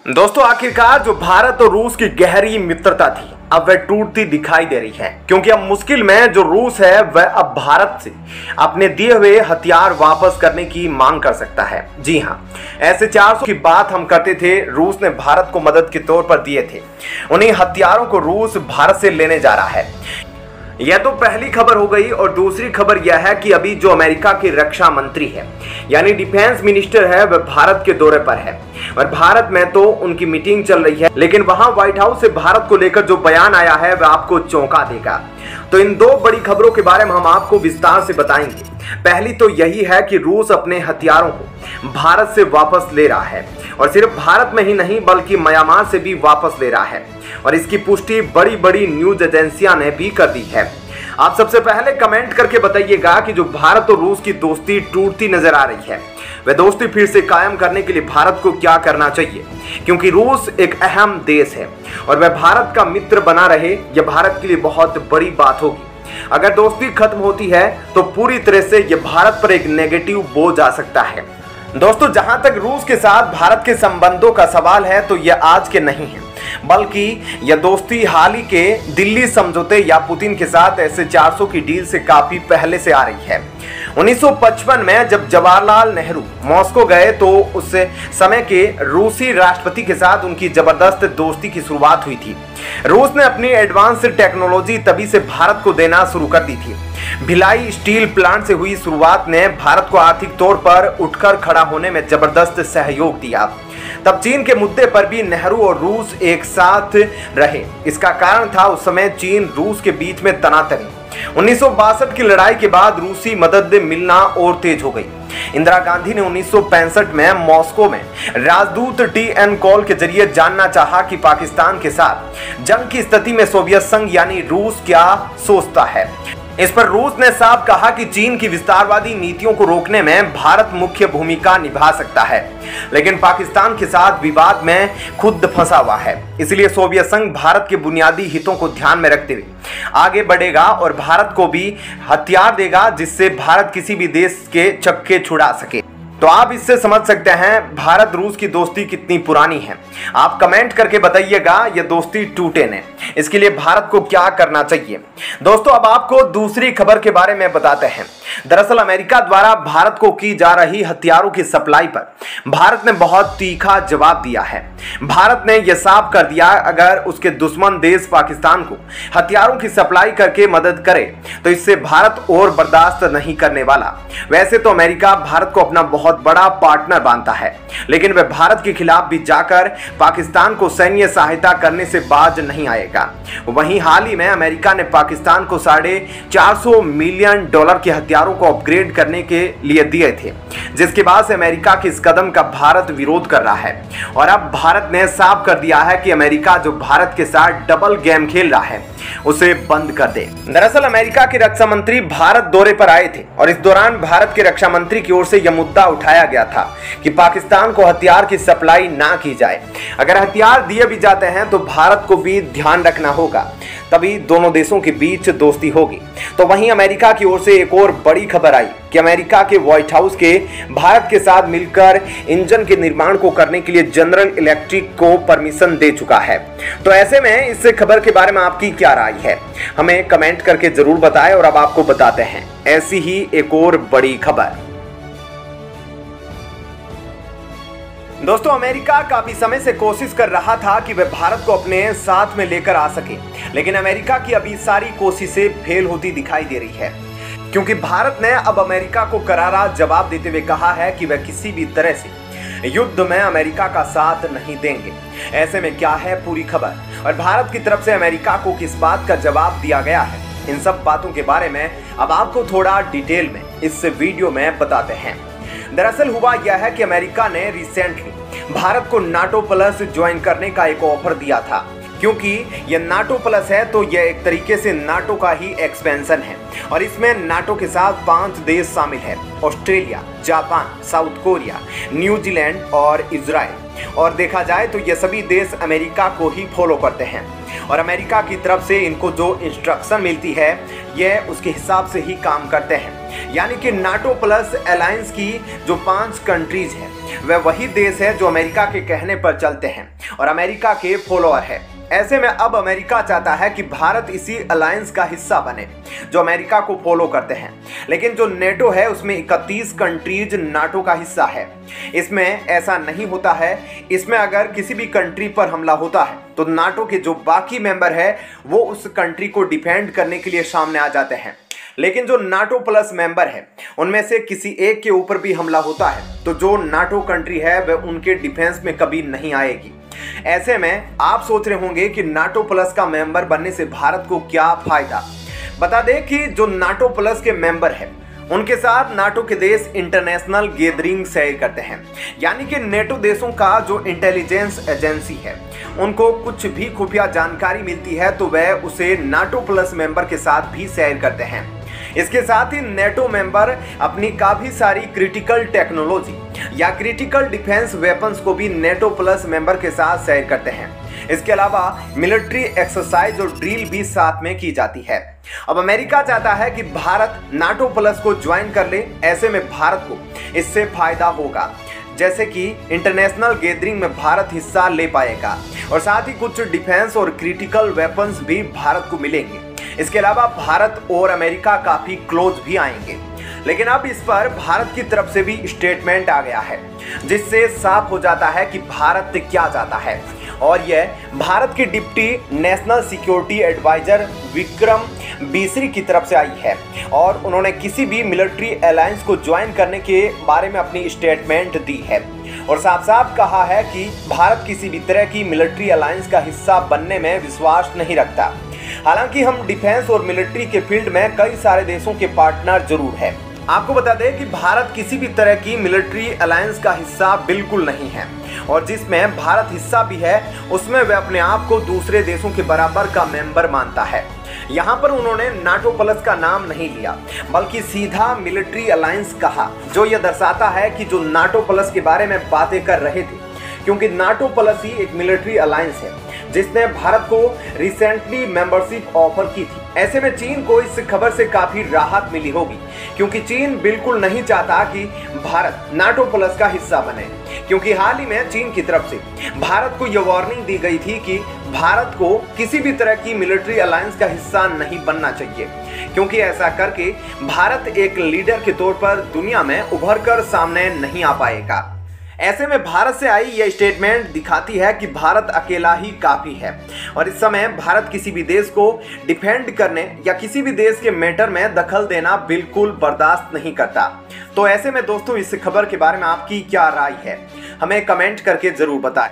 दोस्तों आखिरकार जो भारत और रूस की गहरी मित्रता थी अब वह टूटती दिखाई दे रही है, क्योंकि अब मुश्किल में जो रूस है वह अब भारत से अपने दिए हुए हथियार वापस करने की मांग कर सकता है। जी हां, ऐसे 400 की बात हम करते थे। रूस ने भारत को मदद के तौर पर दिए थे। उन्हीं हथियारों को रूस भारत से लेने जा रहा है। यह तो पहली खबर हो गई। और दूसरी खबर यह है कि अभी जो अमेरिका के रक्षा मंत्री है यानी डिफेंस मिनिस्टर है वह भारत के दौरे पर है और भारत में तो उनकी मीटिंग चल रही है, लेकिन वहां व्हाइट हाउस से भारत को लेकर जो बयान आया है वह आपको चौंका देगा। तो इन दो बड़ी खबरों के बारे में हम आपको विस्तार से बताएंगे। पहली तो यही है कि रूस अपने हथियारों को भारत से वापस ले रहा है और सिर्फ भारत में ही नहीं बल्कि म्यांमार से भी वापस ले रहा है और इसकी पुष्टि बड़ी बड़ी न्यूज एजेंसियां ने भी कर दी है। आप सबसे पहले कमेंट करके बताइएगा कि जो भारत और रूस की दोस्ती टूटती नजर आ रही है वह दोस्ती फिर से कायम करने के लिए भारत को क्या करना चाहिए, क्योंकि रूस एक अहम देश है और वह भारत का मित्र बना रहे यह भारत के लिए बहुत बड़ी बात होगी। अगर दोस्ती खत्म होती है तो पूरी तरह से यह भारत पर एक नेगेटिव बोझ आ सकता है। दोस्तों जहां तक रूस के साथ भारत के संबंधों का सवाल है तो यह आज के नहीं है, बल्कि यह दोस्ती हाल ही के दिल्ली समझौते या पुतिन के साथ ऐसे 400 की डील से काफी पहले से आ रही है। 1955 में जब जवाहरलाल नेहरू मॉस्को गए तो उस समय के रूसी राष्ट्रपति के साथ उनकी जबरदस्त दोस्ती की शुरुआत हुई थी। रूस ने अपनी एडवांस टेक्नोलॉजी तभी से भारत को देना शुरू कर दी थी। भिलाई स्टील प्लांट से हुई शुरुआत ने भारत को आर्थिक तौर पर उठकर खड़ा होने में जबरदस्त सहयोग दिया। तब चीन के मुद्दे पर भी नेहरू और रूस एक साथ रहे। इसका कारण था उस समय चीन रूस के बीच में तनातनी। 1962 की लड़ाई के बाद रूसी मदद मिलना और तेज हो गई। इंदिरा गांधी ने 1965 में मॉस्को में राजदूत टी.एन. कॉल के जरिए जानना चाहा कि पाकिस्तान के साथ जंग की स्थिति में सोवियत संघ यानी रूस क्या सोचता है। इस पर रूस ने साफ कहा कि चीन की विस्तारवादी नीतियों को रोकने में भारत मुख्य भूमिका निभा सकता है, लेकिन पाकिस्तान के साथ विवाद में खुद फंसा हुआ है। इसलिए सोवियत संघ भारत के बुनियादी हितों को ध्यान में रखते हुए आगे बढ़ेगा और भारत को भी हथियार देगा जिससे भारत किसी भी देश के चक्के छुड़ा सके। तो आप इससे समझ सकते हैं भारत रूस की दोस्ती कितनी पुरानी है। आप कमेंट करके बताइएगा ये दोस्ती टूटे न, इसके लिए भारत को क्या करना चाहिए। दोस्तों अब आपको दूसरी खबर के बारे में बताते हैं। दरअसल अमेरिका द्वारा भारत को की जा रही हथियारों की सप्लाई पर भारत ने बहुत तीखा जवाब दिया है। भारत ने यह साफ कर दिया अगर उसके दुश्मन देश पाकिस्तान को हथियारों की सप्लाई करके मदद करे तो इससे भारत और बर्दाश्त नहीं करने वाला। वैसे तो अमेरिका भारत को अपना बहुत बड़ा पार्टनर मानता है, लेकिन वह भारत के खिलाफ भी जाकर पाकिस्तान को सैन्य सहायता करने से बाज नहीं आएगा। वहीं हाल ही में अमेरिका ने पाकिस्तान को $450 मिलियन के हथियारों को अपग्रेड करने के लिए दिए थे, जिसके बाद से अमेरिका के इस कदम का भारत विरोध कर रहा है और अब भारत ने साफ कर दिया है कि अमेरिका जो भारत के साथ डबल गेम खेल रहा है उसे बंद कर दे। दरअसल अमेरिका के रक्षा मंत्री भारत दौरे पर आए थे और इस दौरान भारत के रक्षा मंत्री की ओर से यह मुद्दा उठाया गया था कि पाकिस्तान को हथियार की सप्लाई ना की जाए। अगर हथियार दिए भी जाते हैं तो भारत को भी ध्यान रखना होगा, तभी दोनों देशों के बीच दोस्ती होगी। तो वहीं अमेरिका की ओर से एक और बड़ी खबर आई कि अमेरिका के व्हाइट हाउस के भारत के साथ मिलकर इंजन के निर्माण को करने के लिए जनरल इलेक्ट्रिक को परमिशन दे चुका है। तो ऐसे में इस खबर के बारे में आपकी क्या राय है, हमें कमेंट करके जरूर बताएं। और अब आपको बताते हैं ऐसी ही एक और बड़ी खबर। दोस्तों अमेरिका काफी समय से कोशिश कर रहा था कि वह भारत को अपने साथ में लेकर आ सके, लेकिन अमेरिका की अभी सारी कोशिशें फेल होती दिखाई दे रही है, क्योंकि भारत ने अब अमेरिका को करारा जवाब देते हुए कहा है कि वह किसी भी तरह से युद्ध में अमेरिका का साथ नहीं देंगे। ऐसे में क्या है पूरी खबर और भारत की तरफ से अमेरिका को किस बात का जवाब दिया गया है, इन सब बातों के बारे में अब आपको थोड़ा डिटेल में इस वीडियो में बताते हैं। दरअसल हुआ यह है कि अमेरिका ने रिसेंटली भारत को नाटो प्लस ज्वाइन करने का एक ऑफर दिया था। क्योंकि यह नाटो प्लस है तो यह एक तरीके से नाटो का ही एक्सपेंशन है और इसमें नाटो के साथ 5 देश शामिल है: Australia, Japan, south Korea, New Zealand और इजराइल। और देखा जाए तो ये सभी देश अमेरिका को ही फॉलो करते हैं और अमेरिका की तरफ से इनको जो इंस्ट्रक्शन मिलती है यह उसके हिसाब से ही काम करते हैं। यानी कि नाटो प्लस अलायंस की जो 5 कंट्रीज हैं वह वही देश है जो अमेरिका के कहने पर चलते हैं और अमेरिका के फॉलोअर है। ऐसे में अब अमेरिका चाहता है कि भारत इसी अलायंस का हिस्सा बने जो अमेरिका को फॉलो करते हैं। लेकिन जो नेटो है उसमें 31 कंट्रीज नाटो का हिस्सा है। इसमें ऐसा नहीं होता है। इसमें अगर किसी भी कंट्री पर हमला होता है तो नाटो के जो बाकी मेंबर है वो उस कंट्री को डिफेंड करने के लिए सामने आ जाते हैं। लेकिन जो नाटो प्लस मेंबर है उनमें से किसी एक के ऊपर भी हमला होता है तो जो नाटो कंट्री है वह उनके डिफेंस में कभी नहीं आएगी। ऐसे में आप सोच रहे होंगे कि नाटो प्लस का मेंबर बनने से भारत को क्या फायदा। बता दें कि जो नाटो प्लस के मेंबर है उनके साथ नाटो के देश इंटरनेशनल गैदरिंग शेयर करते हैं, यानी कि नेटो देशों का जो इंटेलिजेंस एजेंसी है उनको कुछ भी खुफिया जानकारी मिलती है तो वह उसे नाटो प्लस मेंबर के साथ भी शेयर करते हैं। इसके साथ ही नेटो मेंबर अपनी काफी सारी क्रिटिकल टेक्नोलॉजी या क्रिटिकल डिफेंस वेपन्स को भी नेटो प्लस मेंबर के साथ शेयर करते हैं। इसके अलावा मिलिट्री एक्सरसाइज और ड्रिल भी साथ में की जाती है। अब अमेरिका चाहता है कि भारत नाटो प्लस को ज्वाइन कर ले। ऐसे में भारत को इससे फायदा होगा, जैसे कि इंटरनेशनल गैदरिंग में भारत हिस्सा ले पाएगा और साथ ही कुछ डिफेंस और क्रिटिकल वेपन्स भी भारत को मिलेंगे। इसके अलावा भारत और अमेरिका काफी क्लोज भी आएंगे। लेकिन अब इस पर भारत की तरफ से भी स्टेटमेंट आ गया है जिससे साफ हो जाता है कि भारत क्या चाहता है। और यह भारत की deputy national security advisor Vikram Misri की तरफ से आई है और उन्होंने किसी भी मिलिट्री अलायंस को ज्वाइन करने के बारे में अपनी स्टेटमेंट दी है और साफ साफ कहा है कि भारत किसी भी तरह की मिलिट्री अलायंस का हिस्सा बनने में विश्वास नहीं रखता। हालांकि हम डिफेंस और मिलिट्री के फील्ड में कई सारे देशों के पार्टनर जरूर हैं। आपको बता दें कि भारत किसी भी तरह की मिलिट्री अलायंस का हिस्सा बिल्कुल नहीं है और जिसमें भारत हिस्सा भी है उसमें वह अपने आप को दूसरे देशों के बराबर का मेंबर मानता है। यहाँ पर उन्होंने नाटो प्लस का नाम नहीं लिया बल्कि सीधा मिलिट्री अलायंस कहा, जो यह दर्शाता है कि जो नाटो प्लस के बारे में बातें कर रहे थे, क्योंकि नाटो प्लस ही एक मिलिट्री अलायंस है जिसने भारत को रिसेंटली मेंबरशिप ऑफर की थी। ऐसे में चीन को इस खबर से काफी राहत मिली होगी क्योंकि चीन बिल्कुल नहीं चाहता कि भारत नाटो प्लस का हिस्सा बने, क्योंकि हाल ही में चीन की तरफ से भारत को यह वार्निंग दी गई थी कि भारत को किसी भी तरह की मिलिट्री अलायंस का हिस्सा नहीं बनना चाहिए, क्योंकि ऐसा करके भारत एक लीडर के तौर पर दुनिया में उभर कर सामने नहीं आ पाएगा। ऐसे में भारत से आई यह स्टेटमेंट दिखाती है कि भारत अकेला ही काफी है और इस समय भारत किसी भी देश को डिफेंड करने या किसी भी देश के मैटर में दखल देना बिल्कुल बर्दाश्त नहीं करता। तो ऐसे में दोस्तों इस खबर के बारे में आपकी क्या राय है, हमें कमेंट करके जरूर बताएं।